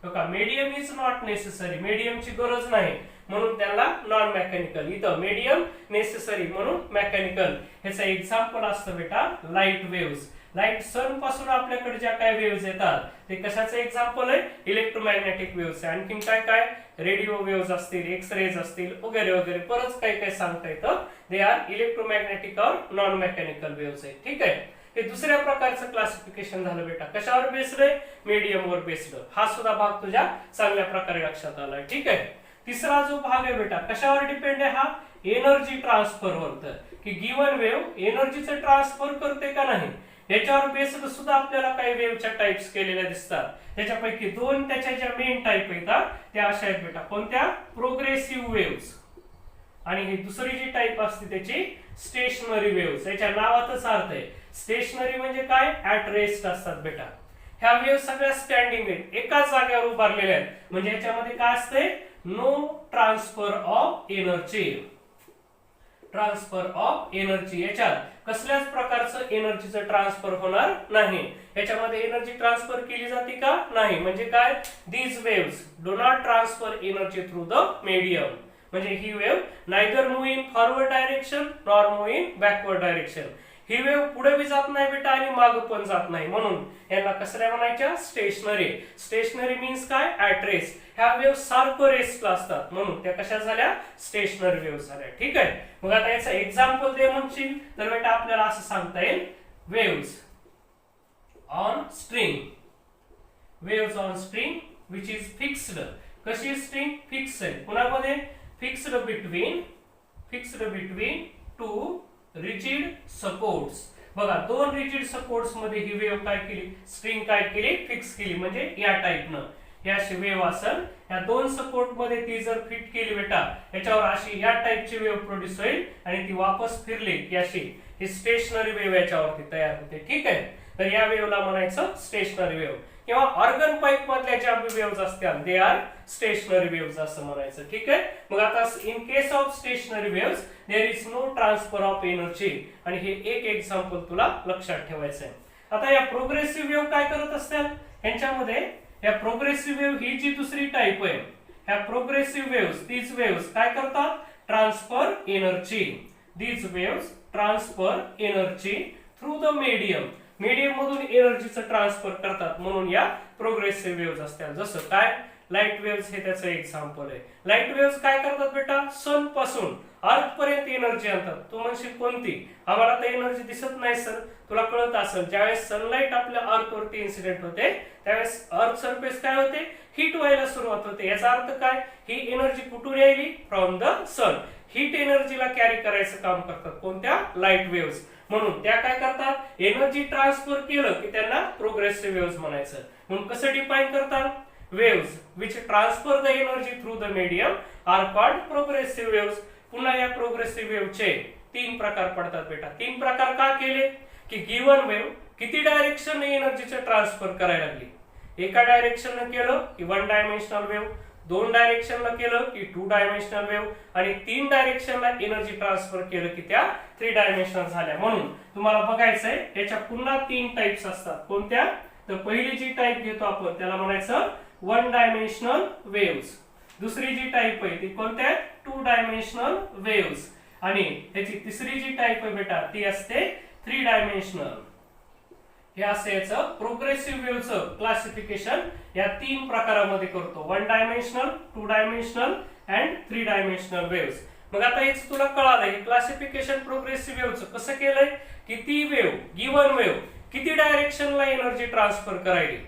बघा, मीडियम इज नॉट नेसेसरी, मीडियमची गरज नाही म्हणून त्याला नॉन मेकॅनिकल. इथं मीडियम नेसेसरी म्हणून मेकॅनिकल. ह्याचं एक्झाम्पल असतं बेटा लाईट वेव्हज. लाईट सन पासून आपल्याकडे ज्या काय वेव्हज येतात ते कशाचं एक्झाम्पल आहे? Electromagnetic waves. आणखीन काय काय? रेडिओ वेव्हज असतील, एक्स रेज असतील, वगैरे वगैरे बरंच काही काही सांगता येतं. दे आर इलेक्ट्रोमॅग्नेटिक और नॉन मेकॅनिकल वेव्हज आहे. ठीक आहे, हे दुसऱ्या प्रकारचं क्लासिफिकेशन झालं बेटा. कशावर बेस्ड आहे? मीडियमवर बेस्ड. हा सुद्धा भाग तुझ्या चांगल्या प्रकारे लक्षात आलाय. ठीक आहे, तिसरा जो भाग आहे बेटा कशावर डिपेंड आहे? हा एनर्जी ट्रान्सफरवर, की गिवन वेव्ह एनर्जीचं ट्रान्सफर करते का नाही याच्यावर बेस्ड सुद्धा आपल्याला काही वेव्हच्या टाइप्स केलेल्या दिसतात. त्याच्यापैकी दोन त्याच्या ज्या मेन टाइप आहेत त्या अशा आहेत बेटा. कोणत्या? Progressive waves. आणि ही दुसरी जी टाइप असते त्याची स्टेशनरी वेव्हज. याच्या नावातच अर्थ आहे. स्टेशनरी म्हणजे काय? ऍट रेस्ट असतात बेटा. ह्या वेव्ह सगळ्या स्टँडिंग आहेत, एकाच जागेवर उभारलेल्या आहेत. म्हणजे याच्यामध्ये काय असते? No transfer of energy. Transfer of energy, याच्यात कसल्याच प्रकारचं एनर्जीचं ट्रान्सफर होणार नाही. याच्यामध्ये एनर्जी ट्रान्सफर केली जाते का? नाही. म्हणजे काय? These waves do not transfer energy through the medium. म्हणजे ही wave neither move in forward direction nor move in backward direction. ही वेव्ह पुढे बी जात नाही बेटा आणि मागे पण जात नाही, म्हणून यांना कसल्या म्हणायच्या? स्टेशनरी. स्टेशनरी मीन्स काय? At rest. ह्या वेव्ह सारखं रेस्टला असतात म्हणून त्या कशा झाल्या? स्टेशनरी वेव्ह झाल्या. ठीक आहे, मग आता याचं एक्झाम्पल दे म्हणशील तर बेटा आपल्याला असं सांगता येईल, waves on string. Waves on string which is fixed. कशी स्ट्रिंग? फिक्स आहे. कुणामध्ये? Fixed between two rigid supports. बघा, दोन रिजिड सपोर्ट्स मध्ये ही वेव्ह काय केली? स्ट्रिंग काय केली? फिक्स केली. म्हणजे या टाइपनं या वेव्ह असेल, या दोन सपोर्ट मध्ये ती जर फिट केली बेटा, याच्यावर अशी या टाइपची वेव्ह प्रोड्यूस होईल आणि ती वापस फिरली की अशी ही स्टेशनरी वेव्ह याच्यावरती तयार होते. ठीक आहे, तर या वेव्हला म्हणायचं स्टेशनरी वेव्ह. किंवा ऑर्गन पाईप मधल्या ज्या वेव्हज असतात दे आर स्टेशनरी वेव्हज असं म्हणायचं. ठीक आहे, मग आता in case of stationary waves there is no transfer of energy. आणि हे एक एक्झाम्पल तुला लक्षात ठेवायचं आहे. आता या प्रोग्रेसिव्ह वेव्ह काय करत असतात यांच्यामध्ये? या प्रोग्रेसिव्ह वेव्ह ही जी दुसरी टाइप आहे, ह्या प्रोग्रेसिव्ह वेव्हज, दीज वेव्हज काय करतात? Transfer energy. These waves transfer energy through the medium. Medium मधून एनर्जीचं ट्रान्सफर करतात म्हणून या प्रोग्रेसिव्ह वेव्हज असतात. जसं काय? लाईट वेव्हज हे त्याचं एक्झाम्पल आहे. लाईट वेव्हज काय करतात बेटा? सन पासून अर्थ पर्यंत एनर्जी आणतात. तू म्हणशील कोणती, आम्हाला तर एनर्जी दिसत नाही सर. तुला कळत असेल, ज्यावेळेस सनलाइट आपल्या अर्थ वरती इन्सिडेंट होते त्यावेळेस अर्थ सरफेस काय होते, हीट व्हायला सुरुवात होते. याचा अर्थ काय, ही एनर्जी कुठून यायली, फ्रॉम द सन. हीट एनर्जीला कॅरी करायचं काम करतात कोणत्या, लाईट वेव्स. म्हणून त्या काय करतात, एनर्जी ट्रान्सफर केलं की त्यांना प्रोग्रेसिव्ह वेव्स म्हणायचं. म्हणून कसं डिफाइन करतात, waves which transfer the energy through the medium are called progressive waves. पुन्हा या प्रोग्रेसिव्ह वेव्हचे तीन प्रकार पडतात बेटा. तीन प्रकार का केले, की गिवन वेव्ह किती डायरेक्शन एनर्जीचे ट्रान्सफर करायला लागली. एका डायरेक्शन केलं की वन डायमेन्शनल वेव्ह, दोन डायरेक्शनला केलं की टू डायमेन्शनल वेव्ह, आणि तीन डायरेक्शनला एनर्जी ट्रान्सफर केलं की त्या थ्री डायमेन्शनल झाल्या. म्हणून तुम्हाला बघायचंय याच्या पुन्हा तीन टाइप्स असतात. कोणत्या, तर पहिली जी टाइप घेतो आपण त्याला म्हणायचं वन डायमेन्शनल वेव्स. दुसरी जी टाइप आहे ती कोणत्या, टू डायमेन्शनल वेव्स. आणि ह्याची तिसरी जी टाइप आहे बेटा ती असते थ्री डायमेन्शनल. हे असं याचं प्रोग्रेसिव्ह वेव्हचं क्लासिफिकेशन या तीन प्रकारामध्ये करतो, one dimensional, two dimensional and three dimensional waves. मग आता हेच तुला कळालं, हे क्लासिफिकेशन प्रोग्रेसिव्ह वेव्हचं कसं केलंय, की ती वेव्ह, गिवन वेव्ह किती डायरेक्शनला एनर्जी ट्रान्सफर करायली.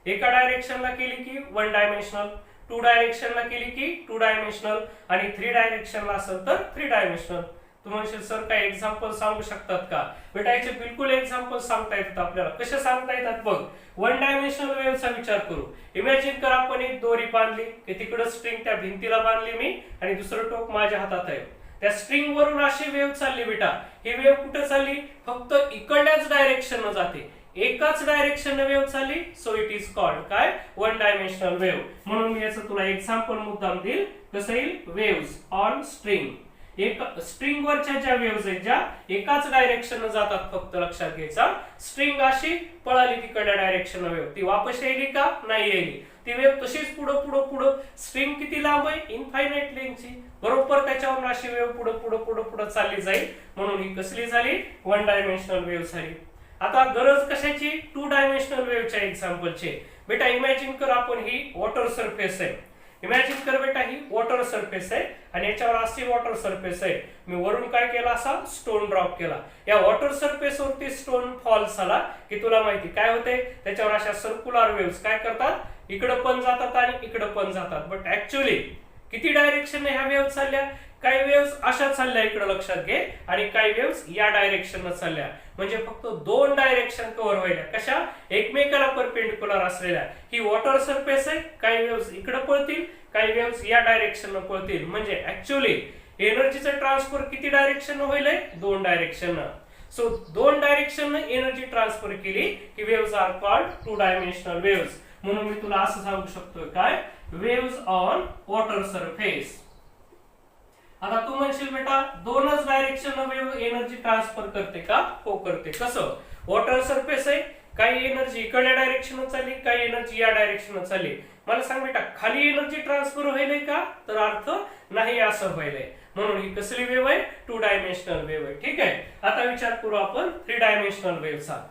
एका डायरेक्शनला केली की वन डायमेन्शनल, टू डायरेक्शनला केली की टू डायमेन्शनल, आणि थ्री डायरेक्शनला असेल तर थ्री डायमेन्शनल. तू म्हणशील सर काय एक्झाम्पल सांगू शकतात का, बेटा याचे बिलकुल एक्झाम्पल सांगता येतात आपल्याला. कसे सांगता येतात बघ. वन डायमेन्शनल वेव्हचा विचार करू. इमॅजिन कर आपण एक दोरी बांधली, की तिकडं स्ट्रिंग त्या भिंतीला बांधली मी आणि दुसरं टोक माझ्या हातात आहे. त्या स्ट्रिंग वरून अशी वेव्ह चालली बेटा. ही वेव्ह कुठे चालली, फक्त इकडल्याच डायरेक्शन जाते, एकाच डायरेक्शन वेव्ह चालली. सो इट इज कॉल्ड काय, वन डायमेन्शनल वेव्ह. म्हणून मी याचं तुला एक्झाम्पल मुद्दाम देईल. कसं येईल, वेव्स ऑन स्ट्रिंग. एक स्ट्रिंग वरच्या ज्या वेव्हज आहेत ज्या एकाच डायरेक्शन जातात, फक्त लक्षात घ्यायचा. स्ट्रिंग अशी पळाली तिकडल्या डायरेक्शन वेव्ह, ती वापस येईल का, नाही येईल. ती वेव्ह तशीच पुढं पुढं पुढं, स्ट्रिंग किती लांब आहे, इनफायनाइट लेंथची, बरोबर त्याच्यावर अशी वेव्ह पुढं पुढं पुढं पुढं चालली जाईल. म्हणून ही कसली झाली, वन डायमेन्शनल वेव्ह झाली. आता गरज कशाची, टू डायमेन्शनल वेव्हच्या एक्झाम्पलचे. बेटा इमॅजिन कर आपण ही वॉटर सरफेस आहे. इमॅजिन कर बेटा ही वॉटर सरफेस आहे आणि याच्यावर अशी वॉटर सरफेस आहे. मी वरून काय केला, असा स्टोन ड्रॉप केला. या वॉटर सरफेस वरती स्टोन फॉल झाला की तुला माहिती काय होते, त्याच्यावर अशा सर्क्युलर वेव्स काय करतात, इकडं पण जातात आणि इकडं पण जातात. बट ऍक्च्युअली किती डायरेक्शन ह्या वेव्ह चालल्या, काही वेव्स अशा चालल्या इकडे लक्षात घे, आणि काही वेव्स या डायरेक्शन चालल्या. म्हणजे फक्त दोन डायरेक्शन कव्हर व्हायला. कशा, एकमेकाला परपेंडिक्युलर असलेल्या. ही वॉटर सरफेस आहे, काही वेव्स इकडे पळतील, काही वेव्स या डायरेक्शन पळतील. म्हणजे ऍक्च्युअली एनर्जीचं ट्रान्सफर किती डायरेक्शन होईल, दोन डायरेक्शन. सो दोन डायरेक्शन एनर्जी ट्रान्सफर केली की waves are called two dimensional waves. म्हणून मी तुला असं सांगू शकतोय काय, वेव्स ऑन वॉटर सरफेस. आता तू म्हणशील बेटा दोनच डायरेक्शन वेव्ह एनर्जी ट्रान्सफर करते का, हो करते. कसं, वॉटर सरफेस आहे, काही एनर्जी इकडल्या डायरेक्शन चालली, काही एनर्जी या डायरेक्शन चालली. मला सांग बेटा खाली एनर्जी ट्रान्सफर व्हायलंय का, तर अर्थ नाही असं व्हायलंय. म्हणून ही कसली वेव्ह आहे, टू डायमेन्शनल वेव्ह आहे. ठीक आहे. आता विचार करू आपण थ्री डायमेन्शनल वेव्हचा.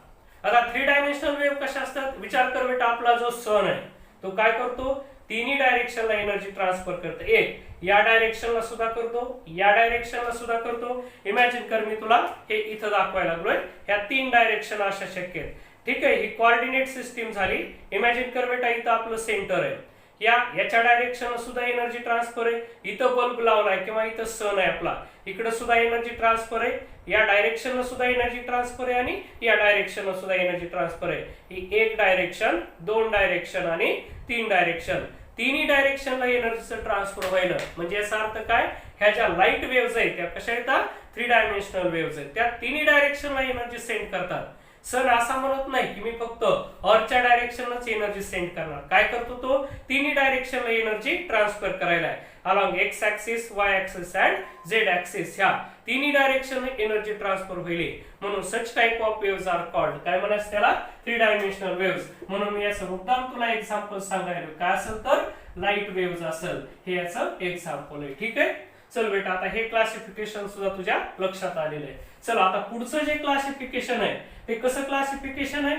आता थ्री डायमेन्शनल वेव्ह कशा असतात, विचार कर बेटा. आपला जो सन आहे तो काय करतो, तिन्ही डायरेक्शनला एनर्जी ट्रान्सफर करतो. एक या डायरेक्शनला सुद्धा करतो, या डायरेक्शनला सुद्धा करतो. इमॅजिन कर मी तुला हे इथं दाखवायला लागलोय, ह्या तीन डायरेक्शन अशा शक्य आहेत. ठीक आहे. ही कोऑर्डिनेट सिस्टीम झाली. इमॅजिन कर बेटा इथं आपलं सेंटर आहे, याच्या डायरेक्शन सुद्धा एनर्जी ट्रान्सफर आहे. इथं बल्ब लावलाय किंवा इथं सन आहे आपला, इकडे सुद्धा एनर्जी ट्रान्सफर आहे. या डायरेक्शनला सुद्धा एनर्जी ट्रान्सफर आहे आणि या डायरेक्शनला सुद्धा एनर्जी ट्रान्सफर आहे. ही एक डायरेक्शन, दोन डायरेक्शन आणि तीन डायरेक्शन. तिन्ही डायरेक्शनला एनर्जीचं ट्रान्सफर व्हायला. म्हणजे याचा अर्थ काय, ह्या ज्या लाईट वेव्हज आहेत त्या कशा येतात, थ्री डायमेन्शनल वेव्हज आहेत. त्या तिन्ही डायरेक्शनला एनर्जी सेंड करतात. सर असा म्हणत नाही की मी फक्त अर्थच्या डायरेक्शनलाच एनर्जी सेंड करणार. काय करतो तो, तिन्ही डायरेक्शनला एनर्जी ट्रान्सफर करायला आहे. Along X axis, Y axis and Z axis, ह्या तिन्ही डायरेक्शनला एनर्जी ट्रान्सफर होईल. म्हणून such type of waves are called, काय म्हणायचं त्याला, थ्री डायमेन्शनल वेव्हज. म्हणून मी याचं मुद्दाम तुला एक्झाम्पल सांगायला. काय असेल तर लाईट वेव्हज असेल, हे याचं एक्झाम्पल आहे. ठीक आहे. चल बेटा आता हे क्लासिफिकेशन सुद्धा तुझ्या लक्षात आलेलं आहे. चल आता पुढचं जे क्लासिफिकेशन आहे ते कसं क्लासिफिकेशन आहे,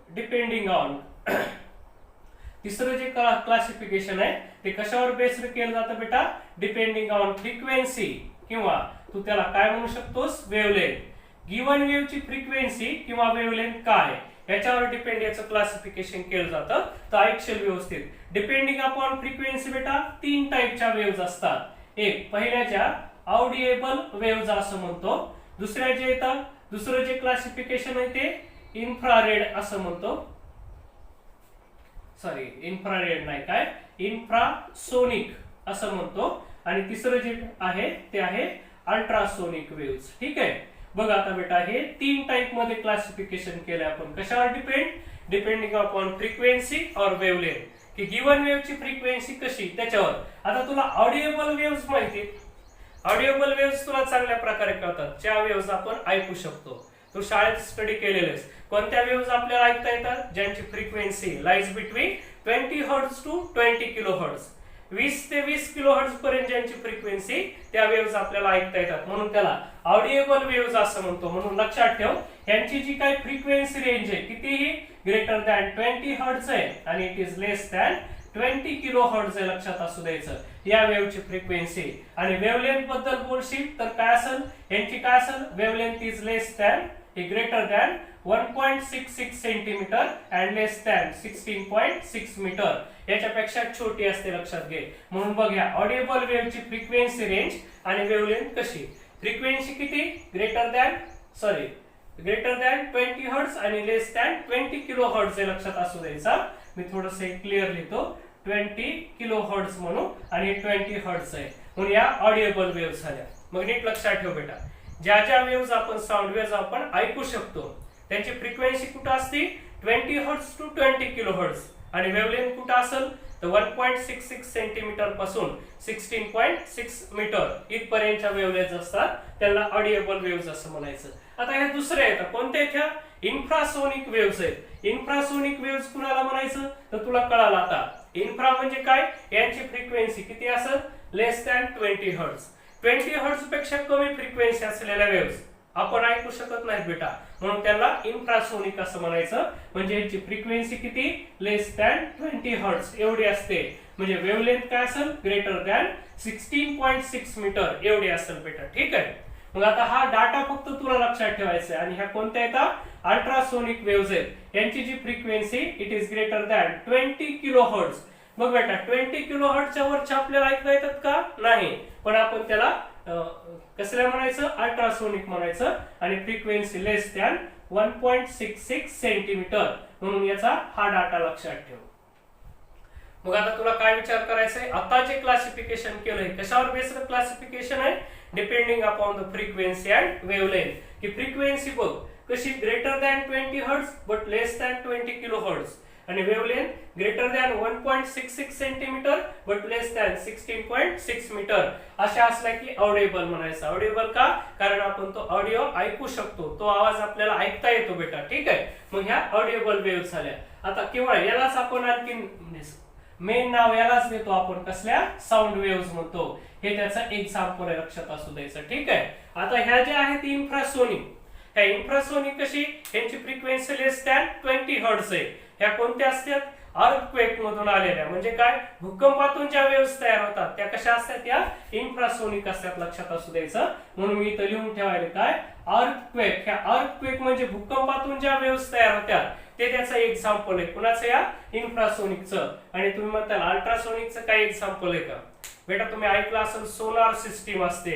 डिपेंडिंग ऑन. तिसरं जे क्लासिफिकेशन आहे ते कशावर बेस्ड केलं जातं बेटा, डिपेंडिंग ऑन फ्रिक्वेन्सी किंवा तू त्याला काय म्हणू शकतोस, वेव्हलेंथ. गिवन वेव्हची फ्रिक्वेन्सी किंवा वेव्हलेंथ काय याच्यावर डिपेंड याचं क्लासिफिकेशन केलं जातं. तर ऐकशील व्यवस्थित. डिपेंडिंग अपॉन फ्रिक्वेन्सी बेटा 3 टाईपच्या वेव्हज असतात. एक पहिल्याच्या ऑडिएबल वेव्हज असं म्हणतो. दुसऱ्या जे येतात, दुसरं जे क्लासिफिकेशन आहे ते इन्फ्रारेड असं म्हणतो. सॉरी, इन्फ्रारेड नाही, काय इन्फ्रासोनिक असं म्हणतो. आणि तिसरं जे आहे ते आहे अल्ट्रासोनिक वेव्हज. ठीक आहे. बघ आता बेटा, हे 3 टाइप मध्ये क्लासिफिकेशन केलं आपण. कशावर डिपेंडिंग अपॉन फ्रिक्वेन्सी और वेव्हलेंथ, की गिवन वेव्हची फ्रिक्वेन्सी कशी त्याच्यावर. आता तुला ऑडिएबल वेव्हज माहिती. ऑडिएबल वेव्हज तुला चांगल्या प्रकारे कळतात, ज्या वेव्हज आपण ऐकू शकतो. तू शाळेत स्टडी केलेलेस. कोणत्या वेव्हज आपल्याला ऐकता येतात, ज्यांची frequency lies between 20 hertz to 20 kilo hertz. 20 ते 20 किलो हर्ट्ज पर्यंत ज्यांची फ्रिक्वेन्सी, त्या वेव्हज आपल्याला ऐकता येतात, म्हणून त्याला ऑडिएबल वेव्हज असं म्हणतो. म्हणून लक्षात ठेव, यांची जी काही फ्रिक्वेन्सी रेंज आहे कितीही ग्रेटर दॅन 20 हर्ट्ज आहे आणि it is less than 20 kilo hertz आहे, लक्षात असू द्यायचं या वेव्हची फ्रिक्वेन्सी. आणि वेव्हलेंथ बद्दल बोलशील तर काय असेल, यांची काय असेल, wavelength is less than greater than 1.66 centimetre and less than 16.6 metre. याच्यापेक्षा छोटी असते, लक्षात घे. म्हणून बघ, या ऑडिएबल वेव्हची फ्रिक्वेन्सी रेंज आणि वेव्हलेंथ कशी. फ्रिक्वेन्सी किती, ग्रेटर दॅन 20 हर्ट्ज आणि लेस दॅन 20 किलो हर्ट्ज आहे, लक्षात असू द्यायचा. मी थोडस क्लिअर लिहितो, 20 किलो हर्ट्ज म्हणून आणि 20 हर्ट्ज आहे, म्हणून या ऑडिएबल वेव्हज झाल्या. मग नीट लक्षात ठेव बेटा, ज्या ज्या वेव्हज आपण साऊंड वेव्हज आपण ऐकू शकतो त्यांची फ्रिक्वेन्सी कुठं असते, 20 हर्ट्ज टू 20 किलो हर्ट्ज. आणि वेव्हलेंथ कुठं असेल तर 1.66 सेंटीमीटर पासून 16.6 मीटर इथपर्यंतच्या वेव्हलेंथ असतात, त्याला ऑडिएबल वेव्हज असं म्हणायचं. आता ह्या दुसऱ्या आहेत, कोणत्या आहेत ह्या, इन्फ्रासोनिक वेव्हज आहेत. इन्फ्रासोनिक वेव्हज कुणाला म्हणायचं तर तुला कळालं आता. इन्फ्रा म्हणजे काय, यांची फ्रिक्वेन्सी किती असेल, लेस दॅन 20 हर्ट्ज. 20 हर्ट्ज पेक्षा कमी फ्रिक्वेन्सी असलेल्या वेव्हज आपण ऐकू शकत नाहीत बेटा, म्हणून त्याला इन्फ्रासोनिक असं म्हणायचं. म्हणजे याची फ्रिक्वेन्सी किती, लेस दॅन 20 हर्ट्ज एवढी असते. म्हणजे वेव्हलेंथ काय असेल, ग्रेटर दॅन 16.6 मीटर एवढी असेल बेटा. ठीक आहे. मग आता हा डाटा फक्त तुला लक्षात ठेवायचा आहे. आणि ह्या कोणत्या येतात, अल्ट्रासोनिक वेव्हज आहेत. यांची जी frequency it is greater than 20 kilo hertz. बघ बेटा, 20 किलो हर्ट्जच्या वरच्या आपल्याला ऐकता येतात का, नाही, पण आपण त्याला कसल्या म्हणायचं, अल्ट्रासोनिक म्हणायचं. आणि फ्रिक्वेन्सी लेस दॅन 1.66 सेंटीमीटर, म्हणून याचा हा डाटा लक्षात ठेव. मग आता तुला काय विचार करायचा आहे, आता जे क्लासिफिकेशन केलंय कशावर बेस्ड क्लासिफिकेशन आहे, depending upon the frequency and wavelength. की फ्रिक्वेन्सी बघ कशी, greater than 20 hertz but less than 20 kilo hertz. आणि wavelength greater than 1.66 centimetre but less than 16.6 metre अशा असल्या की ऑडिएबल म्हणायचं. ऑडिएबल का, कारण आपण तो ऑडिओ ऐकू शकतो, तो आवाज आपल्याला ऐकता येतो बेटा. ठीक आहे. मग ह्या ऑडिएबल वेव्हज झाल्या. आता किंवा यालाच आपण आणखी मेन नाव यालाच देतो आपण, कसल्या, साऊंड वेव्हज म्हणतो. हे त्याचं एक्झाम्पल आहे, लक्षात असू द्यायचं. ठीक आहे. आता ह्या ज्या आहेत इन्फ्रासोनिक, ह्या इन्फ्रासोनिक कशी, यांची फ्रिक्वेन्सी लेस दॅन 20 हर्ट्ज आहे. ह्या कोणत्या असतात, अर्थक्वेक मधून आलेल्या. म्हणजे काय, भूकंपातून ज्या वेव्हज तयार होतात त्या कशा असतात, या इन्फ्रासोनिक असतात, लक्षात असू द्यायचं. म्हणून मी इथं लिहून ठेवायला काय, अर्थक्वेक. ह्या अर्थक्वेक म्हणजे भूकंपातून ज्या वेव्हज तयार होत्या ते त्याचं एक्झाम्पल आहे. कुणाचं, या इन्फ्रासोनिकचं. आणि तुम्ही म्हणताल अल्ट्रासोनिकचं काय एक्झाम्पल आहे का, बेटा तुम्ही ऐकलं असेल सोनार सिस्टीम असते,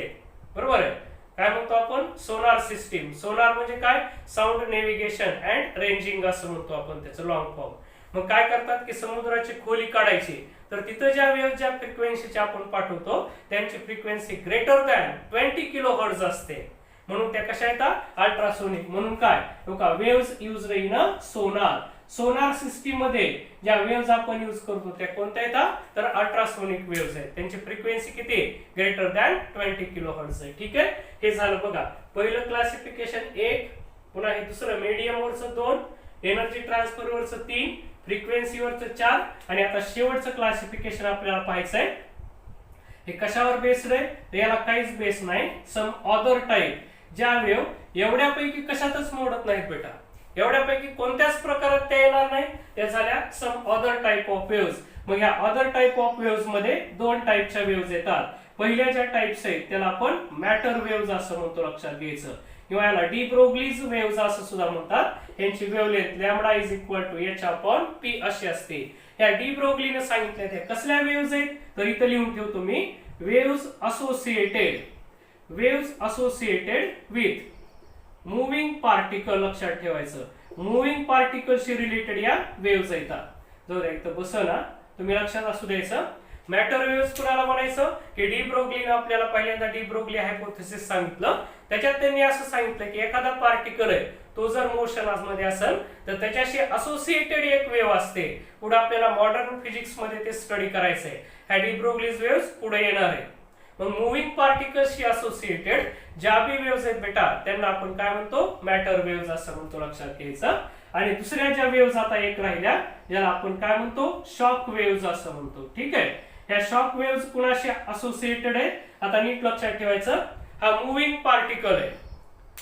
बरोबर आहे. काय म्हणतो आपण, सोनार सिस्टीम. सोनार म्हणजे काय, साऊंड नेव्हिगेशन अँड रेंजिंग असं म्हणतो आपण त्याचं लॉंग फॉर्म. मग काय करतात की समुद्राची खोली काढायची, तर तिथं ज्या वेव्ह ज्या फ्रिक्वेन्सीच्या आपण पाठवतो त्यांची frequency greater than 20 kilo hertz असते, म्हणून त्या कशा येतात, अल्ट्रासोनिक. म्हणून काय, waves used in Sonar. Sonar system मध्ये ज्या वेव्हज आपण यूज करतो त्या कोणत्या येतात, तर अल्ट्रासोनिक वेव्हज आहेत. त्यांची फ्रिक्वेन्सी किती, ग्रेटर दॅन 20 किलो हर्ट्ज आहे. ठीक आहे. हे झालं बघा पहिलं क्लासिफिकेशन 1, पुन्हा हे दुसरं मीडियम वरचं 2, एनर्जी ट्रान्सफर वरचं 3, फ्रिक्वेन्सी वरचं 4, आणि आता शेवटचं क्लासिफिकेशन आपल्याला पाहायचंय. हे कशावर बेस्ड आहे, याला काहीच बेस नाही. सम अदर टाइप, ज्या वेव्ह एवढ्यापैकी कशातच मोडत नाहीत बेटा, एवढ्यापैकी कोणत्याच प्रकारात त्या येणार नाही, त्या झाल्या some other type of waves. मग या अदर टाइप ऑफ वेव्हज मध्ये 2 टाइपच्या वेव्हज येतात. पहिल्या ज्या टाइप्स आहेत त्याला आपण मॅटर वेव्हज असं म्हणतो, लक्षात घ्यायचं. किंवा याला डी ब्रोग्लीज वेव्हज असं सुद्धा म्हणतात. यांची wavelength lambda is equal to h upon p अशी असते. या डी ब्रोग्लीने सांगितलं त्या कसल्या वेव्हज आहेत, तर इथं लिहून ठेवतो मी, waves associated with moving particle. लक्षात ठेवायचं, मूव्हिंग पार्टिकलशी रिलेटेड या वेव्हज येतात. जो इथं बसना तुम्ही लक्षात असू द्यायचं. मॅटर वेव्हज कुणाला म्हणायचं की डी ब्रोग्लीने आपल्याला पहिल्यांदा डी ब्रोग्ली हायपोथेसिस सांगितलं. त्याच्यात त्यांनी असं सांगितलं की एखादा पार्टिकल आहे तो जर मोशन मध्ये असेल तर त्याच्याशी असोसिएटेड एक वेव्ह असते. पुढे आपल्याला मॉडर्न फिजिक्स मध्ये ते स्टडी करायचंय. ह्या डी ब्रोग्लीज वेव्हज पुढे येणार आहे. मग मूव्हिंग पार्टिकल्सशी असोसिएटेड ज्या बी वेव्हज आहेत बेटा त्यांना आपण काय म्हणतो, मॅटर वेव्हज असं म्हणतो, लक्षात घ्यायचं. आणि दुसऱ्या ज्या वेव्हज आता एक राहिल्या ज्याला आपण काय म्हणतो, शॉक वेव्हज असं म्हणतो. ठीक आहे, ह्या शॉक वेव्हज कुणाशी असोसिएटेड आहे, आता नीट लक्षात ठेवायचं. हा मूव्हिंग पार्टिकल आहे,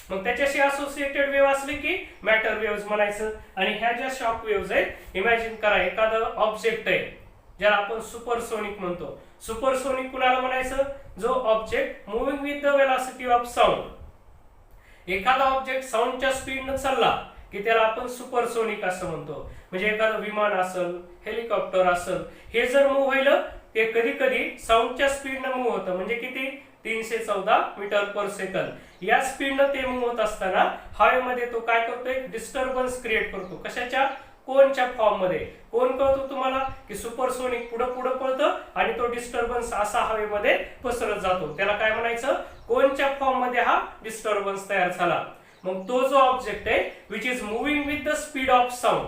मग त्याच्याशी असोसिएटेड वेव्ह असली की मॅटर वेव्हज म्हणायचं. आणि ह्या ज्या शॉक वेव्हज आहेत, इमॅजिन करा एखादं ऑब्जेक्ट आहे ज्याला आपण सुपरसोनिक म्हणतो. सुपरसोनिक कुणाला म्हणायचं, जो object moving with the velocity of sound. एखादा ऑब्जेक्ट साऊंडच्या स्पीडनं चालला की त्याला आपण सुपरसोनिक असं म्हणतो. म्हणजे एखादं विमान असेल, हेलिकॉप्टर असेल, हे जर मूव्ह व्हायलं ते कधी कधी साऊंडच्या स्पीडनं मूव्ह होतं. म्हणजे किती, 314 मीटर पर सेकंद. या स्पीडनं ते मूव्ह होत असताना हवेमध्ये तो काय करतोय, डिस्टर्बन्स क्रिएट करतो. कशाच्या, कोनच्या फॉर्म मध्ये. कोण कळतो तुम्हाला की सुपरसोनिक पुढं पुढं पळतं आणि तो डिस्टर्बन्स असा हवेमध्ये पसरत जातो. त्याला काय म्हणायचं, कोनच्या फॉर्म मध्ये हा डिस्टर्बन्स तयार झाला. मग तो जो ऑब्जेक्ट आहे which is moving with the speed of sound,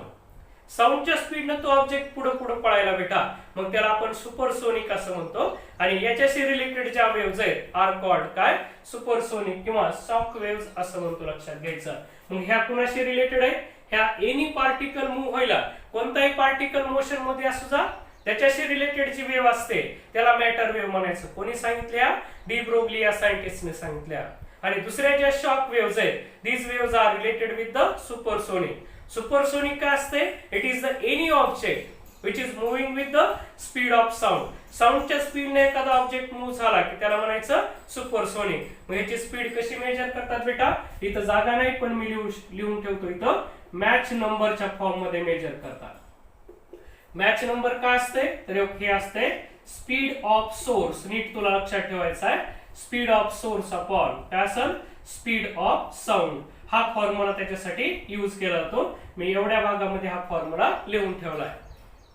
साऊंडच्या स्पीडनं तो ऑब्जेक्ट पुढे पुढे पळायला बेटा, मग त्याला आपण सुपरसोनिक असं म्हणतो. आणि याच्याशी रिलेटेड ज्या वेव्हज आहेत आर कॉल्ड काय, सुपरसोनिक किंवा शॉक वेव्हज असं म्हणतो, लक्षात घ्यायचं. मग ह्या कुणाशी रिलेटेड आहे, ह्या एनी पार्टिकल मूव्ह व्हायला, कोणताही पार्टिकल मोशन मध्ये असू जा त्याच्याशी रिलेटेड जी वेव्ह असते त्याला मॅटर वेव्ह म्हणायचं. कोणी सांगितल्या, डी ब्रोग्ली या सायंटिस्टने सांगितल्या. आणि दुसऱ्या ज्या शॉक वेव्हज आहेत, these waves are related with the supersonic. Supersonic काय असते, it is the any object which is moving with the speed of sound. साऊंडच्या स्पीडने एखादा ऑब्जेक्ट मूव्ह झाला की त्याला म्हणायचं सुपरसोनिक. मग याची स्पीड कशी मेजर करतात बेटा, इथं जागा नाही पण मी लिहून ठेवतो, इथं मॅच नंबरच्या फॉर्म मध्ये मेजर करतात. मॅच नंबर काय असते, तर हे असते स्पीड ऑफ सोर्स. नीट तुला लक्षात ठेवायचं आहे, स्पीड ऑफ सोर्स अपॉन काय असेल, स्पीड ऑफ साऊंड. हा फॉर्म्युला त्याच्यासाठी यूज केला जातो. मी एवढ्या भागामध्ये हा फॉर्म्युला लिहून ठेवलाय.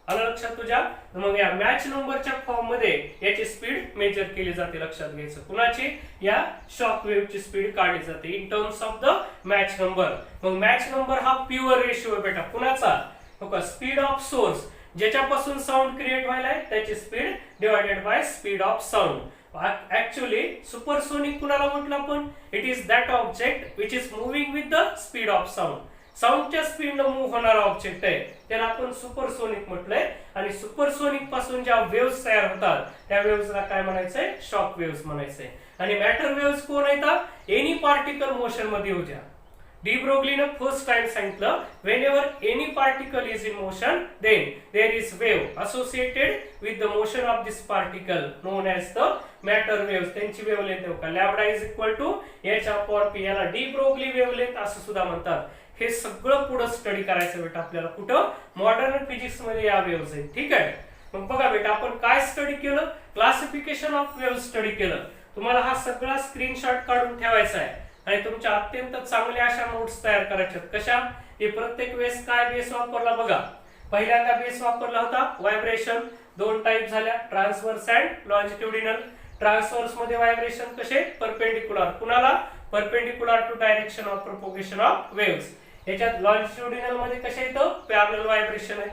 आलं लक्षात तुझ्या. मग या मॅच नंबरच्या फॉर्म मध्ये याची स्पीड मेजर केली जाते, लक्षात घ्यायचं. कुणाची, या शॉक वेव्हची स्पीड काढली जाते in terms of the Mach number. मग मॅच नंबर हा प्युअर रेशिओ आहे बेटा. कुणाचा, स्पीड ऑफ सोर्स, ज्याच्यापासून साऊंड क्रिएट व्हायलाय त्याची speed divided by speed of sound. Actually supersonic कुणाला म्हटलं आपण, it is that object which is moving with the speed of sound. साऊंडच्या स्पीडनं मूव्ह होणारा ऑब्जेक्ट आहे त्याला आपण सुपरसोनिक म्हटलंय. आणि सुपरसोनिक पासून ज्या वेव्हज तयार होतात त्या वेव्हजला काय म्हणायचंय, शॉक वेव्हज म्हणायचंय. आणि मॅटर वेव्हज कोण येतात, एनी पार्टिकल मोशन मध्ये येऊ द्या. डी ब्रोग्लीने फर्स्ट टाइम सांगितलं, whenever any particle is in motion then there is wave associated with the motion of this particle known as the matter waves. त्यांची wavelength का lambda is equal to h upon p. याला de Broglie wavelength असं सुद्धा म्हणतात. हे सगळं पुढे study करायचं बेटा आपल्याला, कुठं, मॉडर्न फिजिक्स मध्ये या वेव्हज आहेत. ठीक आहे, मग बघा बेटा आपण काय स्टडी केलं, क्लासिफिकेशन ऑफ वेव्ह स्टडी केलं. तुम्हाला हा सगळा स्क्रीनशॉट काढून ठेवायचा आहे आणि तुमच्या अत्यंत चांगल्या अशा नोट्स तयार करायच्या. कशा, हे प्रत्येक वेळेस काय बेस वापरला बघा. पहिल्यांदा बेस वापरला होता व्हायब्रेशन. दोन टाइप झाल्या, ट्रान्सव्हर्स अँड लॉंजिट्युडिनल. ट्रान्सव्हर्स मध्ये व्हायब्रेशन कसे, परपेंडिक्युलर. कुणाला, perpendicular to direction of propagation of waves. याच्यात लॉंजिट्युडिनल मध्ये कशा येतं, पॅरलल व्हायब्रेशन आहे.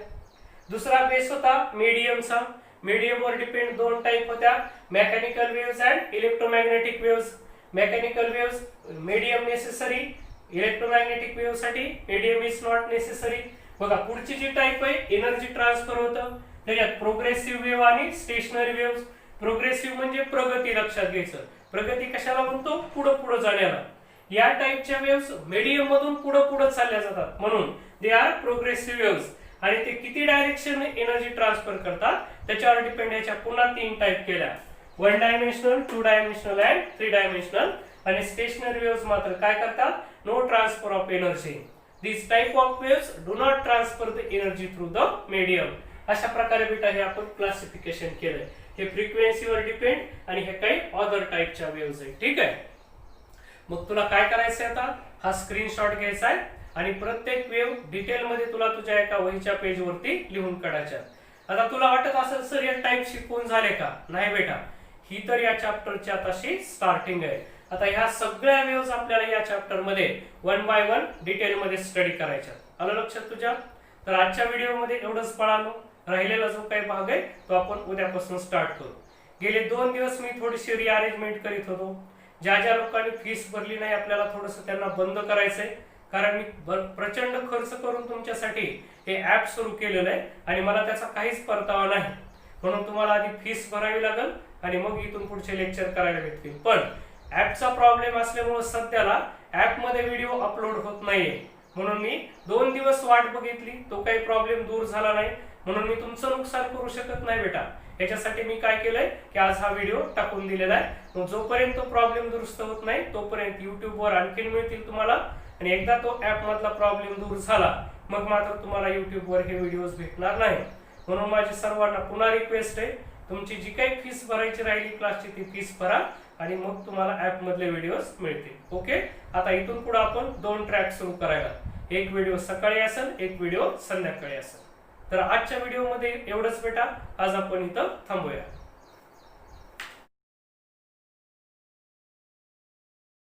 दुसरा बेस होता मीडियमचा. मीडियम वर डिपेंड दोन टाइप होत्या, mechanical waves and electromagnetic waves. Mechanical waves medium necessary, electromagnetic wave साठी मीडियम इज नॉट नेसेसरी. बघा पुढची जी टाइप आहे एनर्जी ट्रान्सफर होतं, त्याच्यात प्रोग्रेसिव्ह वेव्ह आणि स्टेशनरी वेव्ह. प्रोग्रेसिव्ह म्हणजे प्रगती, लक्षात घ्यायचं. प्रगती कशाला म्हणतो, पुढे पुढे जाण्याला. या टाइपच्या वेव्हज मीडियम मधून पुढे पुढे चालल्या जातात म्हणून दे आर प्रोग्रेसिव्ह वेव्हज. आणि ते किती डायरेक्शन एनर्जी ट्रान्सफर करतात त्याच्यावर डिपेंड. याच्या पुन्हा तीन टाइप केल्या. 1 डायमेन्शनल, 2 डायमेन्शनल अँड 3 डायमेन्शनल. आणि स्टेशनरी वेव्हज मात्र काय करतात? No transfer of energy. This type of waves do not transfer the energy through the medium. अशा प्रकारे बेटा हे आपण क्लासिफिकेशन केलंय. हे फ्रिक्वेन्सीवर डिपेंड आणि हे काही अदर टाइपच्या वेव्हज आहेत. ठीक आहे. मग तुला काय करायचंय आता? हा स्क्रीनशॉट घ्यायचा आहे आणि प्रत्येक वेव्ह डिटेल मध्ये तुला तुझ्या एका वहीच्या पेज वरती लिहून काढायच्या. आता तुला वाटत असेल सर या टाइप शिकवून झाले का? नाही बेटा, ही तर या चॅप्टरची आताशी स्टार्टिंग आहे. आता ह्या सगळ्या वेव्हज आपल्याला या चॅप्टर मध्ये 1 बाय 1 डिटेल मध्ये स्टडी करायच्या. आलं लक्षात तुझ्या? तर आजच्या व्हिडिओ मध्ये एवढंच बाळांनो. राहिलेला जो काही भाग आहे तो आपण उद्यापासून स्टार्ट करू. गेले 2 दिवस मी थोडीशी रिअरेंजमेंट करीत होतो. ज्या ज्या लोकांनी फीस भरली नाही आपल्याला थोडंसं त्यांना बंद करायचंय, कारण मी प्रचंड खर्च करून तुमच्यासाठी हे ऍप सुरू केलेलं आहे आणि मला त्याचा काहीच परतावा नाही. म्हणून तुम्हाला आधी फीस भरावी लागेल आणि मग इथून पुढचे लेक्चर करायला भेटतील. पण ऍपचा प्रॉब्लेम असल्यामुळे सध्याला ऍप मध्ये व्हिडिओ अपलोड होत नाहीये. म्हणून मी 2 दिवस वाट बघितली, तो काही प्रॉब्लेम दूर झाला नाही. म्हणून मी तुमचं नुकसान करू शकत नाही बेटा. याच्यासाठी मी काय केलंय की आज हा व्हिडिओ टाकून दिलेला आहे. मग जोपर्यंत तो प्रॉब्लेम दुरुस्त होत नाही तोपर्यंत युट्यूबवर आणखीन मिळतील तुम्हाला. आणि एकदा तो ऍप मधला प्रॉब्लेम दूर झाला मग मात्र तुम्हाला युट्यूबवर हे व्हिडिओज भेटणार नाही. म्हणून माझी सर्वांना पुन्हा रिक्वेस्ट आहे, तुमची जी काही फीस भरायची राहिली क्लासची ती फीस भरा आणि मग तुम्हाला ऍप मधले व्हिडिओज मिळतील. ओके. आता इथून पुढे आपण 2 ट्रॅक सुरू करायला. एक व्हिडिओ सकाळी असेल, एक व्हिडिओ संध्याकाळी असेल. तर आजच्या व्हिडिओमध्ये एवढंच बेटा. आज आपण इथं थांबूया.